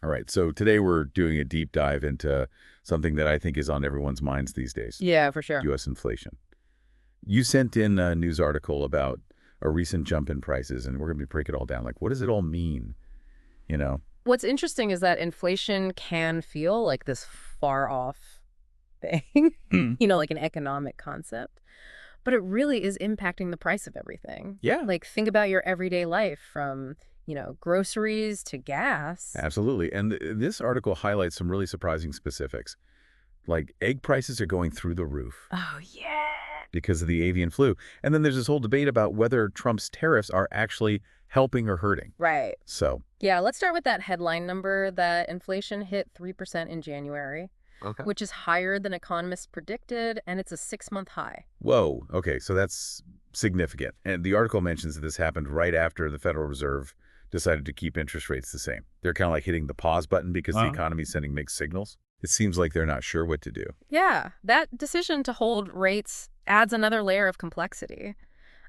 All right, so today we're doing a deep dive into something that I think is on everyone's minds these days, Yeah, for sure. U.S. inflation. You sent in a news article about a recent jump in prices, and we're going to break it all down. Like, what does it all mean, you know? What's interesting is that inflation can feel like this far off thing, Hmm. like an economic concept, but it really is impacting the price of everything. Yeah, Like, think about your everyday life from, groceries to gas. absolutely. And this article highlights some really surprising specifics. Like, egg prices are going through the roof Oh, yeah. because of the avian flu. And then there's this whole debate about whether Trump's tariffs are actually helping or hurting. Right. So, Yeah, let's start with that headline number that inflation hit 3% in January, okay. which is higher than economists predicted, and it's a 6-month high. Whoa. Okay, so that's significant. And the article mentions that this happened right after the Federal Reserve decided to keep interest rates the same. They're kind of like hitting the pause button because the economy's sending mixed signals. It seems like they're not sure what to do. Yeah, that decision to hold rates adds another layer of complexity.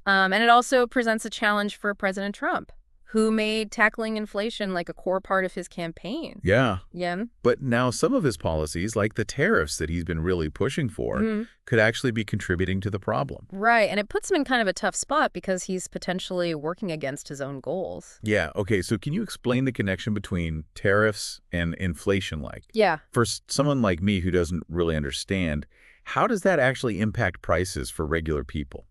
And it also presents a challenge for President Trump, who made tackling inflation like a core part of his campaign. Yeah. Yeah. But now some of his policies, like the tariffs that he's been really pushing for, Mhm. could actually be contributing to the problem. Right. And it puts him in kind of a tough spot because he's potentially working against his own goals. Yeah. Okay, so can you explain the connection between tariffs and inflation like? Yeah. For someone like me who doesn't really understand, how does that actually impact prices for regular people?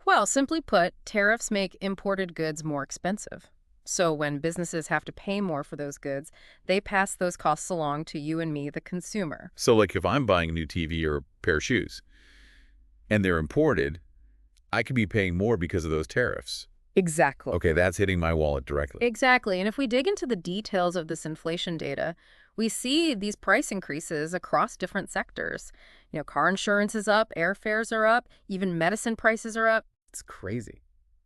Well, simply put, tariffs make imported goods more expensive. So when businesses have to pay more for those goods, they pass those costs along to you and me, the consumer. So like if I'm buying a new TV or a pair of shoes and they're imported, I could be paying more because of those tariffs. Exactly. Okay, that's hitting my wallet directly. Exactly. And if we dig into the details of this inflation data, we see these price increases across different sectors. Car insurance is up, airfares are up, even medicine prices are up. It's crazy.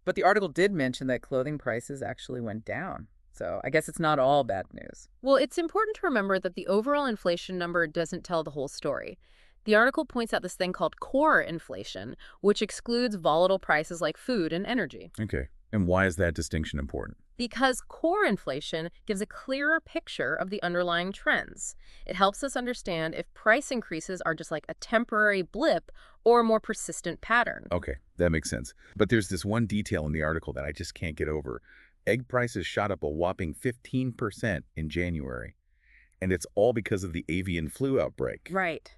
But the article did mention that clothing prices actually went down. So I guess it's not all bad news. Well, it's important to remember that the overall inflation number doesn't tell the whole story. The article points out this thing called core inflation, which excludes volatile prices like food and energy. Okay, and why is that distinction important? Because core inflation gives a clearer picture of the underlying trends. It helps us understand if price increases are just like a temporary blip or a more persistent pattern. Okay, that makes sense. But there's this one detail in the article that I just can't get over. Egg prices shot up a whopping 15% in January, and it's all because of the avian flu outbreak. Right.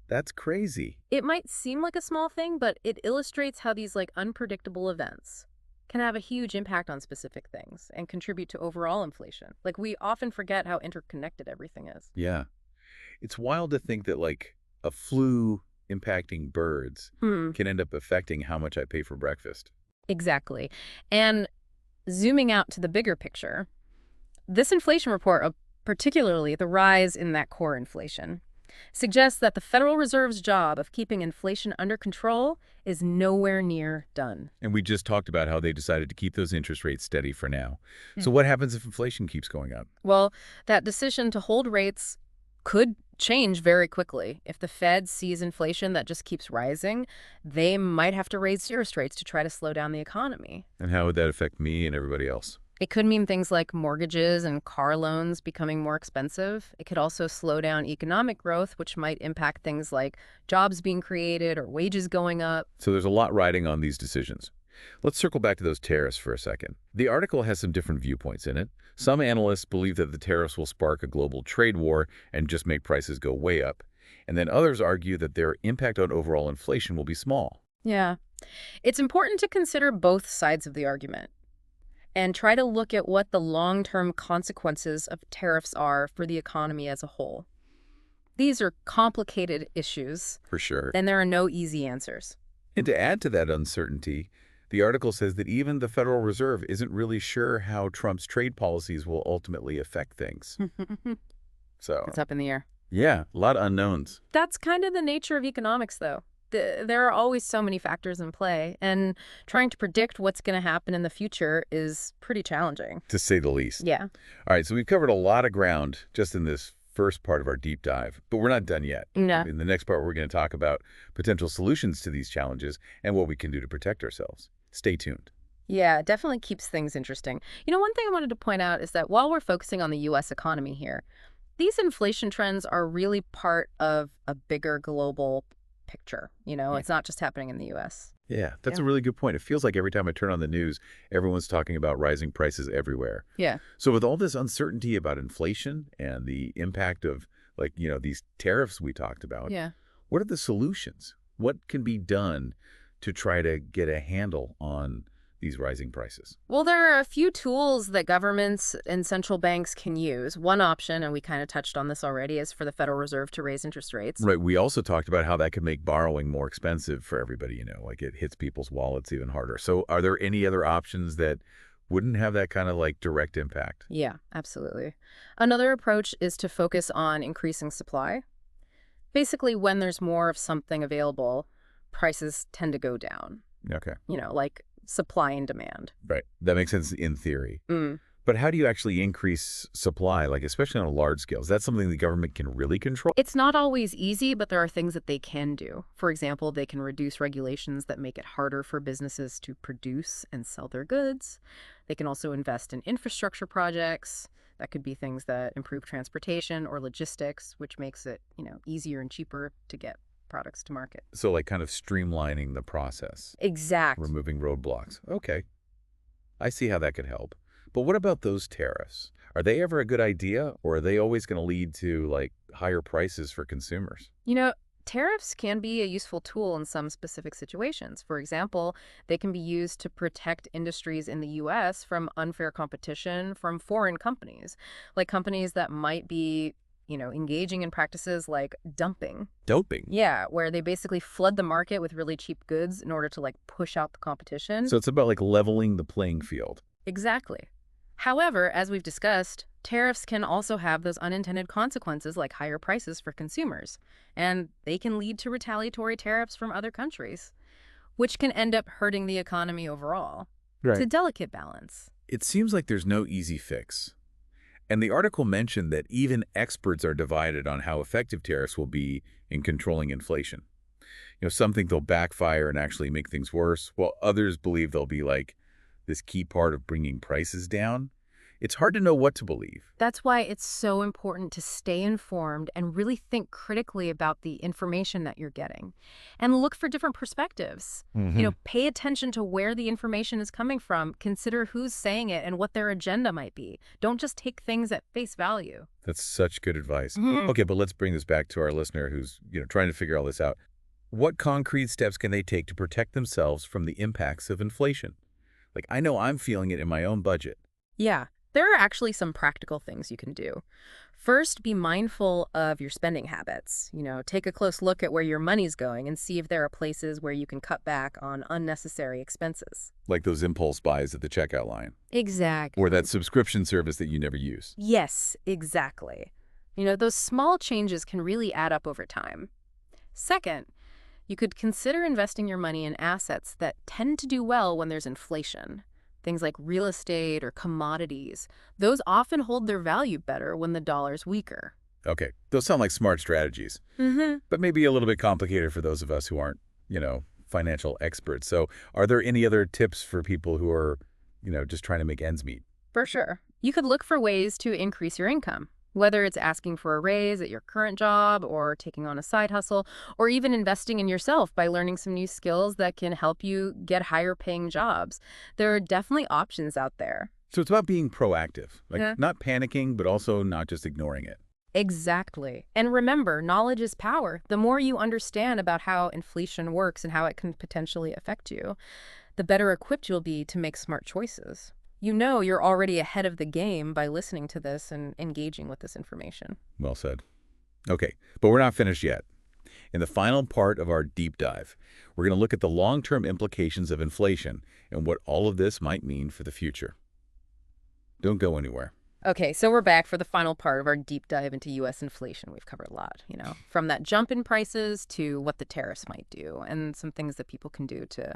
That's crazy. It might seem like a small thing, but it illustrates how these unpredictable events can have a huge impact on specific things and contribute to overall inflation. Like, we often forget how interconnected everything is. Yeah. It's wild to think that like a flu impacting birds can end up affecting how much I pay for breakfast. Exactly. And zooming out to the bigger picture, this inflation report, particularly the rise in that core inflation, suggests that the Federal Reserve's job of keeping inflation under control is nowhere near done. And we just talked about how they decided to keep those interest rates steady for now. So what happens if inflation keeps going up? Well, that decision to hold rates could change very quickly. If the Fed sees inflation that just keeps rising, they might have to raise interest rates to try to slow down the economy. And how would that affect me and everybody else? It could mean things like mortgages and car loans becoming more expensive. It could also slow down economic growth, which might impact things like jobs being created or wages going up. So there's a lot riding on these decisions. Let's circle back to those tariffs for a second. The article has some different viewpoints in it. Some analysts believe that the tariffs will spark a global trade war and just make prices go way up. And then others argue that their impact on overall inflation will be small. Yeah. It's important to consider both sides of the argument and try to look at what the long-term consequences of tariffs are for the economy as a whole. These are complicated issues, For sure. and there are no easy answers. And to add to that uncertainty, the article says that even the Federal Reserve isn't really sure how Trump's trade policies will ultimately affect things. So, It's up in the air. yeah, a lot of unknowns, That's kind of the nature of economics, though. There are always so many factors in play, and trying to predict what's going to happen in the future is pretty challenging. to say the least. Yeah. All right, so we've covered a lot of ground just in this first part of our deep dive, but we're not done yet. No. In the next part, we're going to talk about potential solutions to these challenges and what we can do to protect ourselves. Stay tuned. Yeah, it definitely keeps things interesting. One thing I wanted to point out is that while we're focusing on the U.S. economy here, these inflation trends are really part of a bigger global picture. Mm. It's not just happening in the U.S. Yeah, that's Yeah. a really good point. It feels like every time I turn on the news, everyone's talking about rising prices everywhere. Yeah. So with all this uncertainty about inflation and the impact of, like, these tariffs we talked about, Yeah. what are the solutions? What can be done to try to get a handle on these rising prices? Well, there are a few tools that governments and central banks can use. One option, and we kind of touched on this already, is for the Federal Reserve to raise interest rates. Right. We also talked about how that could make borrowing more expensive for everybody, like it hits people's wallets even harder. So are there any other options that wouldn't have that kind of like direct impact? Yeah, absolutely. Another approach is to focus on increasing supply. Basically, when there's more of something available, prices tend to go down, Okay. like supply and demand. Right. That makes sense in theory. Mm. But how do you actually increase supply, like especially on a large scale? Is that something the government can really control? It's not always easy, but there are things that they can do. For example, they can reduce regulations that make it harder for businesses to produce and sell their goods. They can also invest in infrastructure projects. That could be things that improve transportation or logistics, which makes it, easier and cheaper to get products to market. So like kind of streamlining the process, Exact. removing roadblocks. Okay. I see how that could help. But what about those tariffs? Are they ever a good idea, or are they always going to lead to like higher prices for consumers? Tariffs can be a useful tool in some specific situations. For example, they can be used to protect industries in the U.S. from unfair competition from foreign companies, like companies that might be, engaging in practices like dumping. Doping. Yeah, where they basically flood the market with really cheap goods in order to like push out the competition. So it's about like leveling the playing field. Exactly. However, as we've discussed, tariffs can also have those unintended consequences like higher prices for consumers, and they can lead to retaliatory tariffs from other countries, which can end up hurting the economy overall. It's a delicate balance. It seems like there's no easy fix. And the article mentioned that even experts are divided on how effective tariffs will be in controlling inflation. Some think they'll backfire and actually make things worse, while others believe they'll be like this key part of bringing prices down. It's hard to know what to believe. That's why it's so important to stay informed and really think critically about the information that you're getting and look for different perspectives. Pay attention to where the information is coming from. Consider who's saying it and what their agenda might be. Don't just take things at face value. That's such good advice. Okay, but let's bring this back to our listener who's, trying to figure all this out. What concrete steps can they take to protect themselves from the impacts of inflation? Like, I know I'm feeling it in my own budget. Yeah, there are actually some practical things you can do. First, be mindful of your spending habits. Take a close look at where your money's going and see if there are places where you can cut back on unnecessary expenses. Like those impulse buys at the checkout line. Exactly. Or that subscription service that you never use. Yes, exactly. Those small changes can really add up over time. Second, you could consider investing your money in assets that tend to do well when there's inflation. Things like real estate or commodities. Those often hold their value better when the dollar's weaker. Okay, those sound like smart strategies, but maybe a little bit complicated for those of us who aren't, financial experts. So are there any other tips for people who are, just trying to make ends meet? For sure. You could look for ways to increase your income, whether it's asking for a raise at your current job or taking on a side hustle, or even investing in yourself by learning some new skills that can help you get higher paying jobs. There are definitely options out there. So it's about being proactive, like Yeah. not panicking, but also not just ignoring it. Exactly. And remember, knowledge is power. The more you understand about how inflation works and how it can potentially affect you, the better equipped you'll be to make smart choices. You're already ahead of the game by listening to this and engaging with this information. Well said. Okay, but we're not finished yet. In the final part of our deep dive, we're going to look at the long-term implications of inflation and what all of this might mean for the future. Don't go anywhere. Okay, so we're back for the final part of our deep dive into U.S. inflation. We've covered a lot, from that jump in prices to what the tariffs might do and some things that people can do to,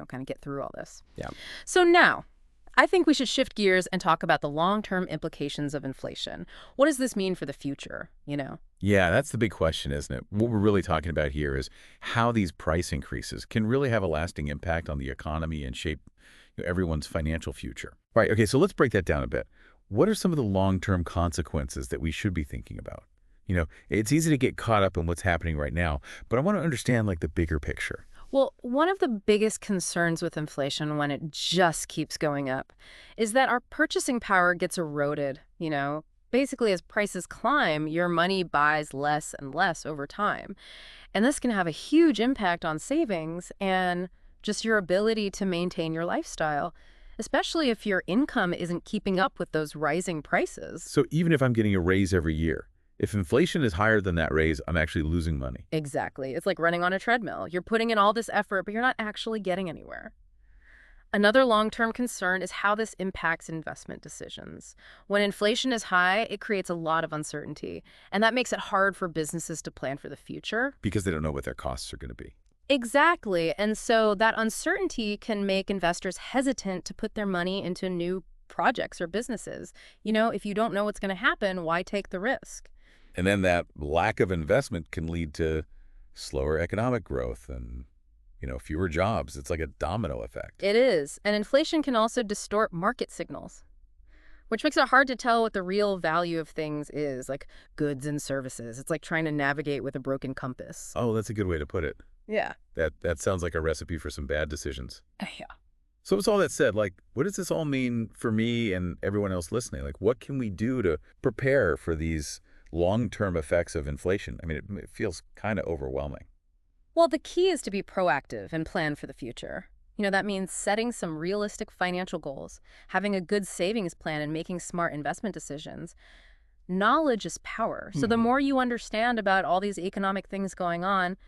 kind of get through all this. Yeah. So now, I think we should shift gears and talk about the long-term implications of inflation. What does this mean for the future, Yeah, that's the big question, isn't it? What we're really talking about here is how these price increases can really have a lasting impact on the economy and shape, everyone's financial future. Right, okay, so let's break that down a bit. What are some of the long-term consequences that we should be thinking about? It's easy to get caught up in what's happening right now, but I want to understand like the bigger picture. Well, one of the biggest concerns with inflation when it just keeps going up is that our purchasing power gets eroded. Basically, as prices climb, your money buys less and less over time. And this can have a huge impact on savings and just your ability to maintain your lifestyle, especially if your income isn't keeping up with those rising prices. So even if I'm getting a raise every year, if inflation is higher than that raise, I'm actually losing money. Exactly. It's like running on a treadmill. You're putting in all this effort, but you're not actually getting anywhere. Another long-term concern is how this impacts investment decisions. When inflation is high, it creates a lot of uncertainty, and that makes it hard for businesses to plan for the future. Because they don't know what their costs are going to be. Exactly. And so that uncertainty can make investors hesitant to put their money into new projects or businesses. If you don't know what's going to happen, why take the risk? And then that lack of investment can lead to slower economic growth and, fewer jobs. It's like a domino effect. It is. And inflation can also distort market signals, which makes it hard to tell what the real value of things is, like goods and services. It's like trying to navigate with a broken compass. Oh, that's a good way to put it. Yeah. That sounds like a recipe for some bad decisions. Yeah. So with all that said, what does this all mean for me and everyone else listening? What can we do to prepare for these long-term effects of inflation? I mean, it feels kind of overwhelming. Well, the key is to be proactive and plan for the future. That means setting some realistic financial goals, having a good savings plan, and making smart investment decisions. Knowledge is power. So the more you understand about all these economic things going on,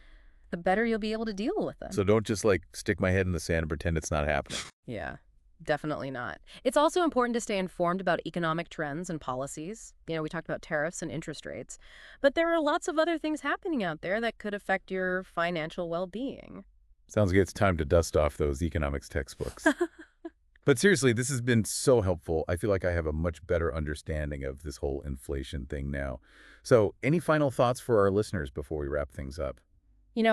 the better you'll be able to deal with them. So don't just stick my head in the sand and pretend it's not happening. Yeah, definitely not. It's also important to stay informed about economic trends and policies. We talked about tariffs and interest rates, but there are lots of other things happening out there that could affect your financial well-being. Sounds like it's time to dust off those economics textbooks. But seriously, this has been so helpful. I feel like I have a much better understanding of this whole inflation thing now. So any final thoughts for our listeners before we wrap things up?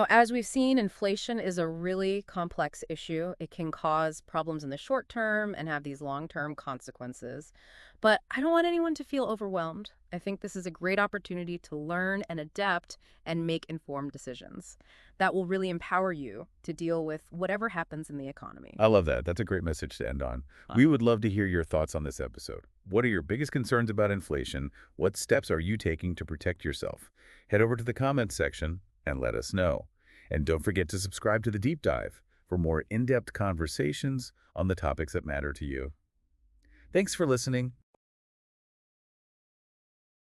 As we've seen, inflation is a really complex issue. It can cause problems in the short term and have these long-term consequences. But I don't want anyone to feel overwhelmed. I think this is a great opportunity to learn and adapt and make informed decisions that will really empower you to deal with whatever happens in the economy. I love that. That's a great message to end on. We would love to hear your thoughts on this episode. What are your biggest concerns about inflation? What steps are you taking to protect yourself? Head over to the comments section and let us know. And don't forget to subscribe to The Deep Dive for more in-depth conversations on the topics that matter to you. Thanks for listening.